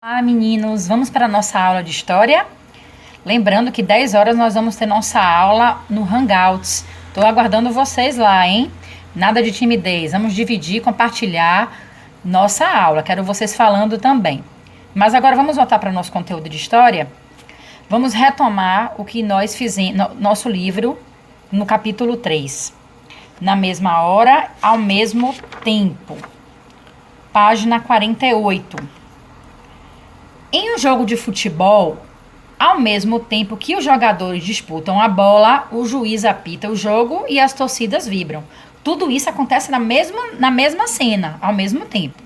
Olá, meninos! Vamos para a nossa aula de história? Lembrando que 10 horas nós vamos ter nossa aula no Hangouts. Estou aguardando vocês lá, hein? Nada de timidez. Vamos dividir, compartilhar nossa aula. Quero vocês falando também. Mas agora vamos voltar para o nosso conteúdo de história. Vamos retomar o que nós fizemos, nosso livro, no capítulo 3. Na mesma hora, ao mesmo tempo. Página 48. Em um jogo de futebol, ao mesmo tempo que os jogadores disputam a bola, o juiz apita o jogo e as torcidas vibram. Tudo isso acontece na mesma cena, ao mesmo tempo.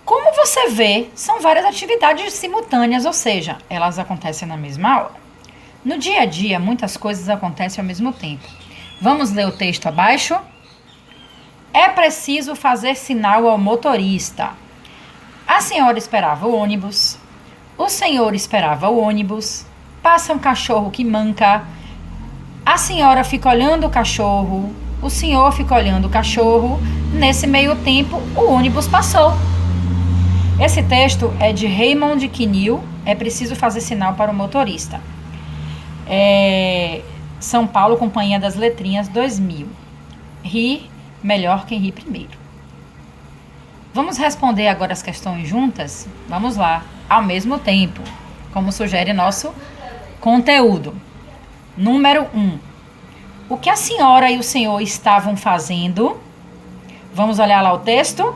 Como você vê, são várias atividades simultâneas, ou seja, elas acontecem na mesma hora. No dia a dia, muitas coisas acontecem ao mesmo tempo. Vamos ler o texto abaixo? É preciso fazer sinal ao motorista. A senhora esperava o ônibus. O senhor esperava o ônibus. Passa um cachorro que manca. A senhora fica olhando o cachorro. O senhor fica olhando o cachorro. Nesse meio tempo, o ônibus passou. Esse texto é de Raymond Queneau. É preciso fazer sinal para o motorista. São Paulo, Companhia das Letrinhas, 2000. Ri, melhor quem ri primeiro. Vamos responder agora as questões juntas? Vamos lá, ao mesmo tempo, como sugere nosso conteúdo. Número 1. O que a senhora e o senhor estavam fazendo? Vamos olhar lá o texto?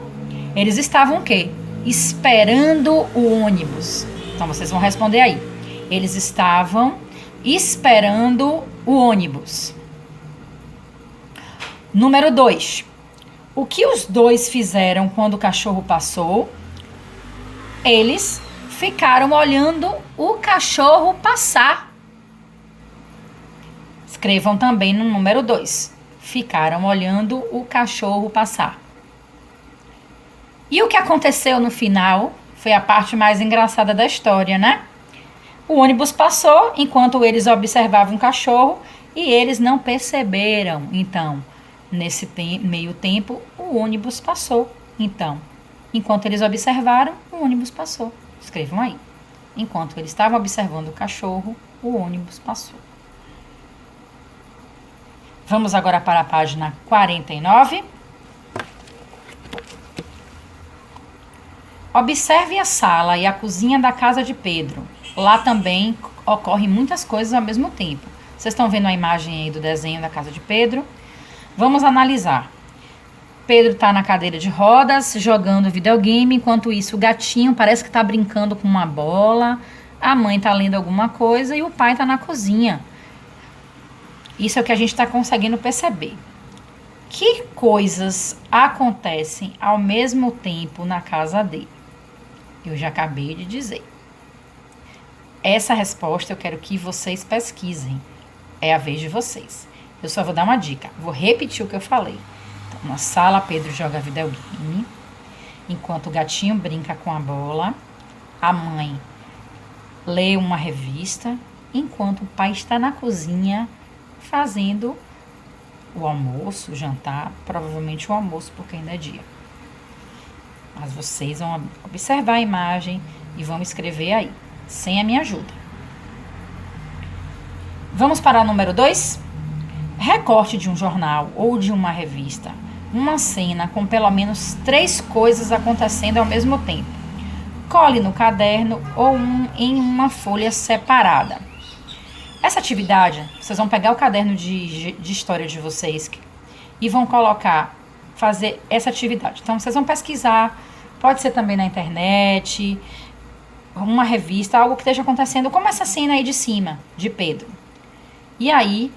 Eles estavam o quê? Esperando o ônibus. Então, vocês vão responder aí. Eles estavam esperando o ônibus. Número 2. O que os dois fizeram quando o cachorro passou? Eles ficaram olhando o cachorro passar. Escrevam também no número 2. Ficaram olhando o cachorro passar. E o que aconteceu no final foi a parte mais engraçada da história, né? O ônibus passou enquanto eles observavam o cachorro e eles não perceberam, então. Nesse meio tempo, o ônibus passou. Então, enquanto eles observaram, o ônibus passou. Escrevam aí. Enquanto eles estavam observando o cachorro, o ônibus passou. Vamos agora para a página 49. Observe a sala e a cozinha da casa de Pedro. Lá também ocorrem muitas coisas ao mesmo tempo. Vocês estão vendo a imagem aí do desenho da casa de Pedro? Vamos analisar. Pedro está na cadeira de rodas, jogando videogame. Enquanto isso, o gatinho parece que está brincando com uma bola. A mãe está lendo alguma coisa e o pai está na cozinha. Isso é o que a gente está conseguindo perceber. Que coisas acontecem ao mesmo tempo na casa dele? Eu já acabei de dizer. Essa resposta eu quero que vocês pesquisem. É a vez de vocês. Eu só vou dar uma dica. Vou repetir o que eu falei. Então, na sala, Pedro joga videogame. Enquanto o gatinho brinca com a bola. A mãe lê uma revista. Enquanto o pai está na cozinha fazendo o almoço, o jantar. Provavelmente o almoço, porque ainda é dia. Mas vocês vão observar a imagem e vão escrever aí. Sem a minha ajuda. Vamos para o número 2? Recorte de um jornal ou de uma revista, uma cena com pelo menos 3 coisas acontecendo ao mesmo tempo. Cole no caderno ou em uma folha separada. Essa atividade, vocês vão pegar o caderno de história de vocês e vão fazer essa atividade. Então, vocês vão pesquisar, pode ser também na internet, uma revista, algo que esteja acontecendo, como essa cena aí de cima, de Pedro. E aí,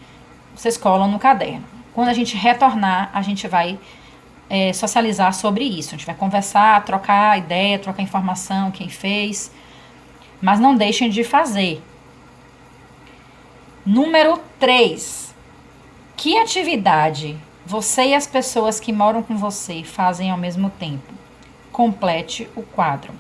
vocês colam no caderno. Quando a gente retornar, a gente vai socializar sobre isso. A gente vai conversar, trocar ideia, trocar informação, quem fez. Mas não deixem de fazer. Número 3. Que atividade você e as pessoas que moram com você fazem ao mesmo tempo? Complete o quadro.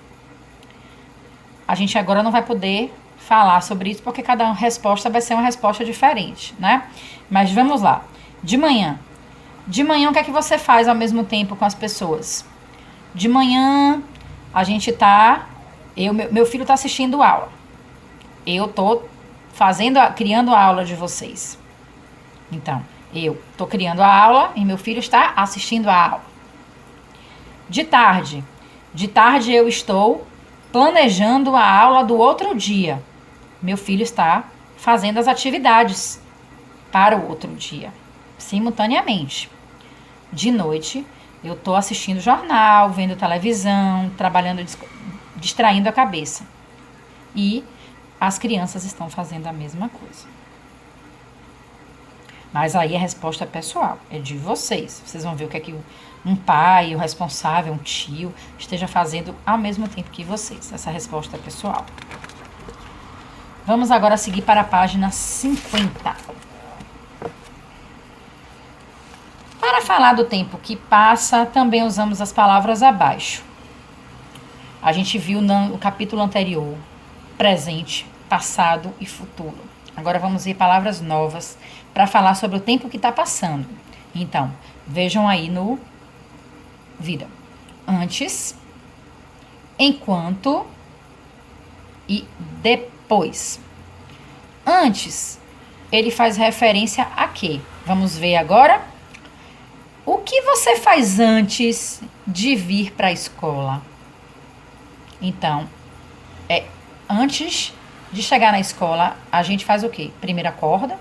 A gente agora não vai poder falar sobre isso, porque cada resposta vai ser uma resposta diferente, né? Mas vamos lá. De manhã. De manhã, o que é que você faz ao mesmo tempo com as pessoas? De manhã, a gente tá... Meu filho tá assistindo aula. Eu tô criando a aula de vocês. Então, eu tô criando a aula e meu filho está assistindo a aula. De tarde eu estou planejando a aula do outro dia. Meu filho está fazendo as atividades para o outro dia, simultaneamente. De noite, eu estou assistindo jornal, vendo televisão, trabalhando, distraindo a cabeça. E as crianças estão fazendo a mesma coisa. Mas aí a resposta é pessoal, é de vocês. Vocês vão ver o que é que um pai, o responsável, um tio, esteja fazendo ao mesmo tempo que vocês. Essa resposta é pessoal. Vamos agora seguir para a página 50. Para falar do tempo que passa, também usamos as palavras abaixo. A gente viu no capítulo anterior, presente, passado e futuro. Agora vamos ver palavras novas para falar sobre o tempo que está passando. Então, vejam aí no vídeo. Antes, enquanto e depois. Antes, ele faz referência a quê? Vamos ver agora. O que você faz antes de vir para a escola? Então, antes de chegar na escola, a gente faz o quê? Primeiro acorda,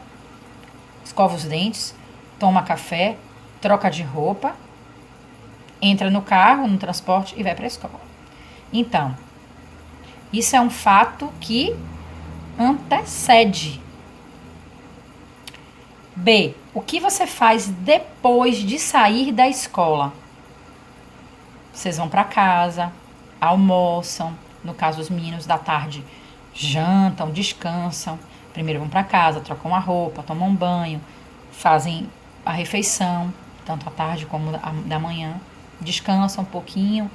escova os dentes, toma café, troca de roupa, entra no carro, no transporte e vai para a escola. Então, isso é um fato que antecede. B. O que você faz depois de sair da escola? Vocês vão para casa, almoçam, no caso os meninos da tarde jantam, descansam. Primeiro vão para casa, trocam a roupa, tomam um banho, fazem a refeição, tanto à tarde como da manhã, descansam um pouquinho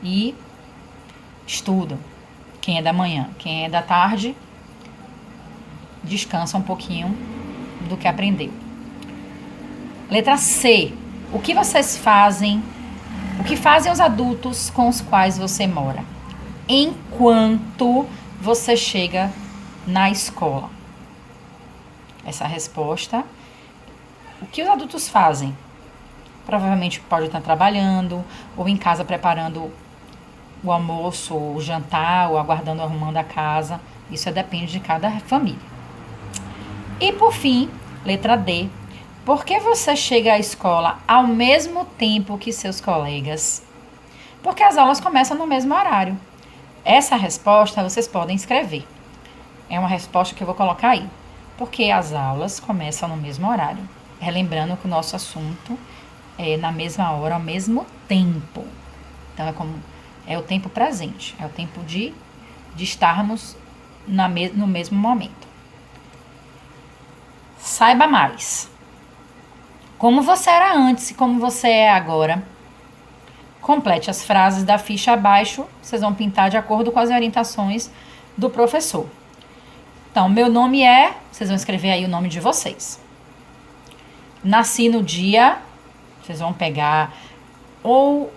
e estudam. Quem é da manhã, quem é da tarde, descansa um pouquinho do que aprendeu. Letra C. O que vocês fazem? O que fazem os adultos com os quais você mora? Enquanto você chega na escola. Essa resposta. O que os adultos fazem? Provavelmente pode estar trabalhando, ou em casa preparando o almoço, o jantar, ou aguardando, arrumando a casa. Isso depende de cada família. E por fim, letra D. Por que você chega à escola ao mesmo tempo que seus colegas? Porque as aulas começam no mesmo horário. Essa resposta vocês podem escrever. É uma resposta que eu vou colocar aí. Porque as aulas começam no mesmo horário. Relembrando que o nosso assunto é na mesma hora, ao mesmo tempo. Então, é o tempo presente. É o tempo de estarmos no mesmo momento. Saiba mais. Como você era antes e como você é agora. Complete as frases da ficha abaixo. Vocês vão pintar de acordo com as orientações do professor. Então, meu nome é... Vocês vão escrever aí o nome de vocês. Nasci no dia... Vocês vão pegar ou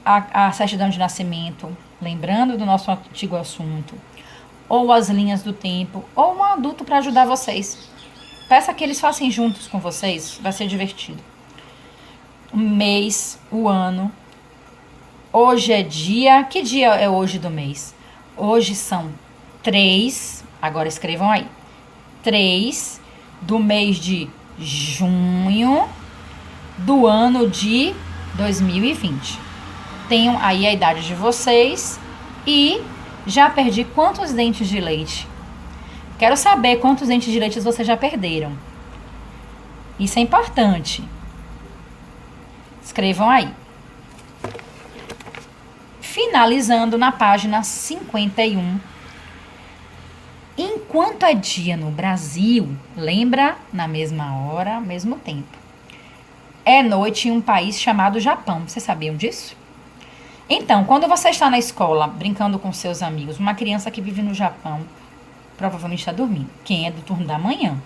a certidão de nascimento, lembrando do nosso antigo assunto, ou as linhas do tempo, ou um adulto para ajudar vocês. Peça que eles façam juntos com vocês, vai ser divertido. O mês, o ano. Hoje é dia... Que dia é hoje do mês? Hoje são 3, agora escrevam aí. 3 do mês de junho do ano de 2020. Tenham aí a idade de vocês e já perdi quantos dentes de leite. Quero saber quantos dentes de leite vocês já perderam. Isso é importante. Escrevam aí. Finalizando na página 51. Enquanto é dia no Brasil, lembra? Na mesma hora, mesmo tempo. É noite em um país chamado Japão. Vocês sabiam disso? Então, quando você está na escola, brincando com seus amigos, uma criança que vive no Japão, provavelmente está dormindo. Quem é do turno da manhã?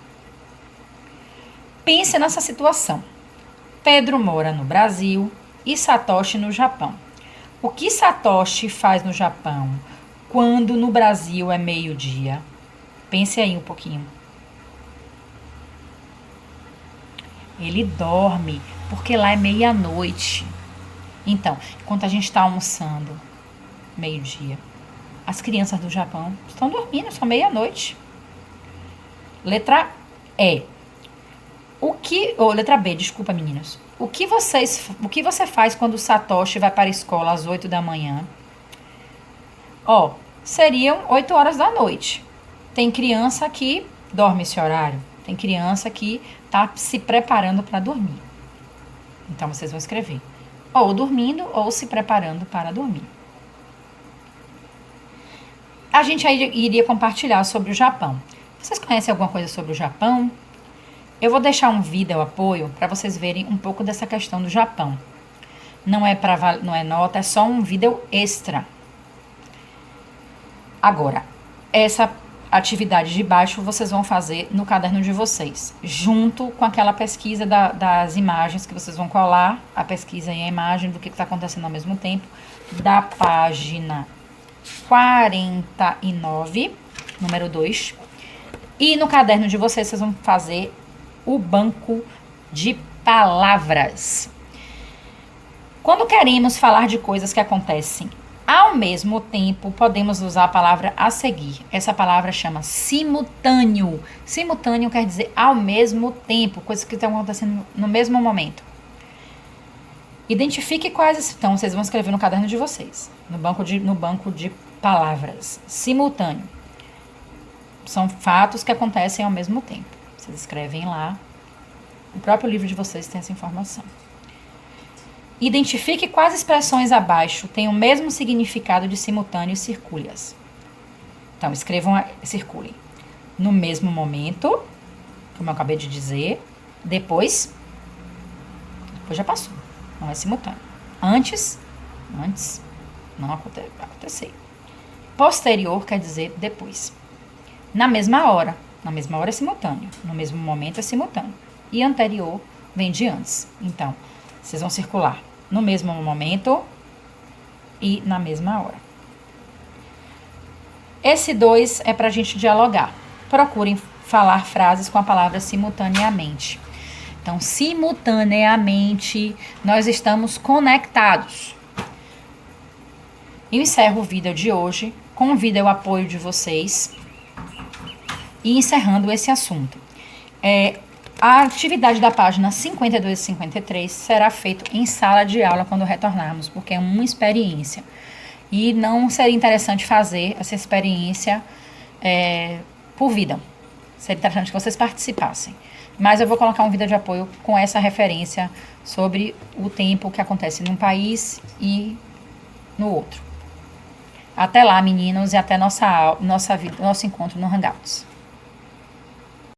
Pense nessa situação. Pedro mora no Brasil e Satoshi no Japão. O que Satoshi faz no Japão quando no Brasil é meio-dia? Pense aí um pouquinho. Ele dorme, porque lá é meia-noite. Então, enquanto a gente está almoçando, meio-dia, as crianças do Japão estão dormindo, são meia-noite. Letra E. Letra B, desculpa, meninas. O que você faz quando o Satoshi vai para a escola às 8 da manhã? Seriam 8 horas da noite. Tem criança que dorme esse horário. Tem criança que está se preparando para dormir. Então, vocês vão escrever ou dormindo ou se preparando para dormir. A gente aí iria compartilhar sobre o Japão. Vocês conhecem alguma coisa sobre o Japão? Eu vou deixar um vídeo apoio para vocês verem um pouco dessa questão do Japão. Não é nota, é só um vídeo extra. Agora, essa atividade de baixo vocês vão fazer no caderno de vocês, junto com aquela pesquisa das imagens que vocês vão colar, a pesquisa e a imagem do que está acontecendo ao mesmo tempo, da página 49, número 2. E no caderno de vocês vão fazer o banco de palavras. Quando queremos falar de coisas que acontecem ao mesmo tempo, podemos usar a palavra a seguir. Essa palavra chama simultâneo. Simultâneo quer dizer ao mesmo tempo, coisas que estão acontecendo no mesmo momento. Identifique quais. Então, vocês vão escrever no caderno de vocês, no banco de palavras. Simultâneo. São fatos que acontecem ao mesmo tempo. Vocês escrevem lá. O próprio livro de vocês tem essa informação. Identifique quais expressões abaixo têm o mesmo significado de simultâneo e circule-as. Então, circulem. No mesmo momento, como eu acabei de dizer, depois já passou. Não é simultâneo. Antes, não aconteceu. Posterior quer dizer depois. Na mesma hora é simultâneo. No mesmo momento é simultâneo. E anterior vem de antes. Então, vocês vão circular no mesmo momento e na mesma hora. Esse 2 é para a gente dialogar. Procurem falar frases com a palavra simultaneamente. Então, simultaneamente, nós estamos conectados. Eu encerro o vídeo de hoje, convido o apoio de vocês e encerrando esse assunto. A atividade da página 52 e 53 será feita em sala de aula quando retornarmos, porque é uma experiência. E não seria interessante fazer essa experiência por vida. Seria interessante que vocês participassem. Mas eu vou colocar um vídeo de apoio com essa referência sobre o tempo que acontece num país e no outro. Até lá, meninos, e até nosso encontro no Hangouts.